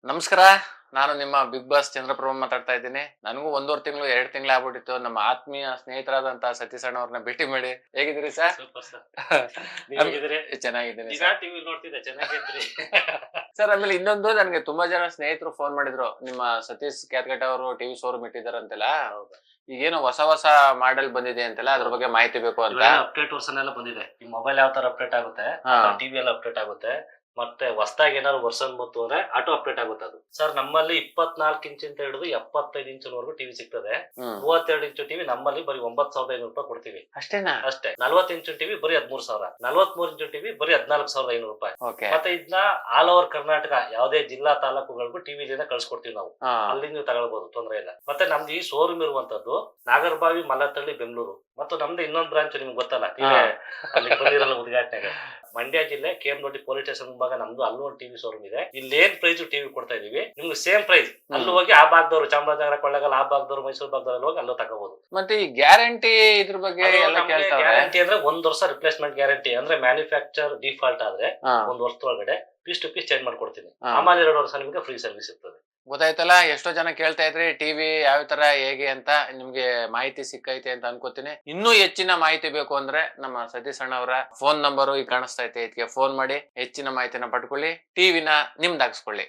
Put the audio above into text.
ನಮಸ್ಕಾರ. ನಾನು ನಿಮ್ಮ ಬಿಗ್ ಬಾಸ್ ಚಂದ್ರಪ್ರಭು ಮಾತಾಡ್ತಾ ಇದ್ದೀನಿ. ನನಗೂ 1.5 ತಿಂಗಳು 2 ತಿಂಗಳು ಆಗ್ಬಿಟ್ಟಿತ್ತು. ನಮ್ಮ ಆತ್ಮೀಯ ಸ್ನೇಹಿತರಾದಂತಹ ಸತೀಶ್ ಅಣ್ಣ ಅವ್ರನ್ನ ಭೇಟಿ ಮಾಡಿ. ಹೇಗಿದ್ದೀರಿ ಸರ್? Super sir. ನೀವ್ ಅಮ್ ಹೇಗಿದ್ದೀರಿ? ಚೆನ್ನಾಗಿದ್ದೀನಿ ದಿನಾ ಸರ್. ಟಿವಿ ನೋಡ್ತಿದ್ದೆ, ಚೆನ್ನಾಗಿದ್ರಿ. ಸರ್ ಆಮೇಲೆ ಇನ್ನೊಂದು ನನಗೆ ತುಂಬಾ ಜನ ಸ್ನೇಹಿತರು ಫೋನ್ ಮಾಡಿದ್ರು. ನಿಮ್ಮ ಸತೀಶ್ ಕ್ಯಾತ್ಕಟ್ ಅವರು ಟಿವಿ ಶೋರೂಮ್ ಇಟ್ಟಿದಾರಂತೆಲ್ಲ. ಹೌದಾ? ಈಗೇನೋ ಹೊಸ ಹೊಸ ಮಾಡೆಲ್ ಬಂದಿದೆ ಅಂತೆಲ್ಲ, ಅದ್ರ ಬಗ್ಗೆ ಮಾಹಿತಿ ಬೇಕು ಅಂತ. ಇವೆಲ್ಲ ಅಪ್ಡೇಟ್ ವರ್ಷನ್ ಎಲ್ಲ ಬಂದಿದೆ. ಈ ಮೊಬೈಲ್ ಯಾವ ತರ ಅಪ್ಡೇಟ್ ಆಗುತ್ತೆ, ಹಾ. ಟಿವಿ ಎಲ್ಲ ಅಪ್ಡೇಟ್ ಆಗುತ್ತೆ. ಮತ್ತೆ ಹೊಸದಾಗಿ ಏನಾದ್ರು ವರ್ಷನ್ ಬಂತು ಅಂದ್ರೆ ಆಟೋ ಅಪ್ಡೇಟ್ ಆಗುತ್ತೆ ಅದು. ಸರ್ ನಮ್ಮಲ್ಲಿ 24 ಇಂಚ್ ಅಂತ ಹಿಡಿದು 75 ಇಂಚಿನವರೆಗೂ ಟಿವಿ ಸಿಗ್ತದೆ. 32 ಇಂಚು ಟಿವಿ ನಮ್ಮಲ್ಲಿ ಬರೀ 9,500 ರೂಪಾಯಿ ಕೊಡ್ತೀವಿ ಅಷ್ಟೇನಾ? ಅಷ್ಟೇ. 40 ಇಂಚು ಟಿವಿ ಬರೀ 13,000, 43 ಇಂಚು ಟಿವಿ ಬರೀ 14,500 ರೂಪಾಯಿ. ಓಕೆ. ಮತ್ತೆ ಇದನ್ನ ಆಲ್ ಓವರ್ ಕರ್ನಾಟಕ ಯಾವುದೇ ಜಿಲ್ಲಾ ತಾಲೂಕುಗಳಿಗೂ ಟಿವಿ ಕಳ್ಸಿಕೊಡ್ತೀವಿ ನಾವು. ಅಲ್ಲಿ ನೀವು ತಗೊಳ್ಬಹುದು, ತೊಂದರೆ ಇಲ್ಲ. ಮತ್ತೆ ನಮ್ದು ಈ ಶೋರೂಮ್ ಇರುವಂತದ್ದು ನಾಗರಬಾವಿ, ಮಲ್ಲತ್ತಳ್ಳಿ, ಬೆಂಗಳೂರು. ಮತ್ತು ನಮ್ದು ಇನ್ನೊಂದು ಬ್ರಾಂಚ್ ನಿಮ್ಗೆ ಗೊತ್ತಲ್ಲ, ಅಲ್ಲಿ ಬಂದಿರಲ್ಲ ಉದ್ಘಾಟನೆಗೆ. ಮಂಡ್ಯ ಜಿಲ್ಲೆ KM ಪೊಲೀಸ್ ಸ್ಟೇಷನ್ ಮುಂಭಾಗ ನಮ್ದು ಅಲ್ಲೂ ಒಂದು ಟಿವಿ ಶೋರೂಮ್ ಇದೆ. ಇಲ್ಲಿ ಏನ್ ಪ್ರೈಸ್ ಟಿವಿ ಕೊಡ್ತಾ ಇದೀವಿ ನಿಮ್ಗೆ ಸೇಮ್ ಪ್ರೈಸ್. ಅಲ್ಲಿ ಹೋಗಿ ಆ ಭಾಗದವರು, ಚಾಮರಾಜನಗರ, ಕೊಳ್ಳೇಗಾಲ ಆ ಭಾಗದವರು, ಮೈಸೂರು ಭಾಗದವ್ರು ಹೋಗಿ ಅಲ್ಲೂ ತಗೋಬಹುದು. ಮತ್ತೆ ಈ ಗ್ಯಾರಂಟಿ ಇದ್ರ ಬಗ್ಗೆ ಎಲ್ಲ ಕೇಳ್ತಾರೆ. ಗ್ಯಾರಂಟಿ ಅಂದ್ರೆ 1 ವರ್ಷ ರಿಪ್ಲೇಸ್ಮೆಂಟ್ ಗ್ಯಾರಂಟಿ. ಅಂದ್ರೆ ಮ್ಯಾನುಫ್ಯಾಕ್ಚರ್ ಡಿಫಾಲ್ಟ್ ಆದ್ರೆ 1 ವರ್ಷದೊಳಗಡೆ ಪೀಸ್ ಟು ಪೀಸ್ ಚೇಂಜ್ ಮಾಡ್ಕೊಡ್ತೀನಿ. ಆಮೇಲೆ 2 ವರ್ಷ ನಿಮ್ಗೆ ಫ್ರೀ ಸರ್ವಿಸ್ ಇರ್ತದೆ. ಗೊತ್ತಾಯ್ತಲ್ಲ, ಎಷ್ಟೋ ಜನ ಕೇಳ್ತಾ ಇದ್ರಿ ಟಿವಿ ಯಾವ ತರ ಹೇಗೆ ಅಂತ. ನಿಮ್ಗೆ ಮಾಹಿತಿ ಸಿಕ್ಕೈತೆ ಅಂತ ಅನ್ಕೋತೀನಿ. ಇನ್ನೂ ಹೆಚ್ಚಿನ ಮಾಹಿತಿ ಬೇಕು ಅಂದ್ರೆ ನಮ್ಮ ಸತೀಶ್ ಅಣ್ಣ ಅವರ ಫೋನ್ ನಂಬರು ಈಗ ಕಾಣಿಸ್ತಾ ಐತೆ, ಇದಕ್ಕೆ ಫೋನ್ ಮಾಡಿ ಹೆಚ್ಚಿನ ಮಾಹಿತಿನ ಪಡ್ಕೊಳ್ಳಿ, ಟಿವಿನ ನಿಮ್ದಾಗಿಸ್ಕೊಳ್ಳಿ.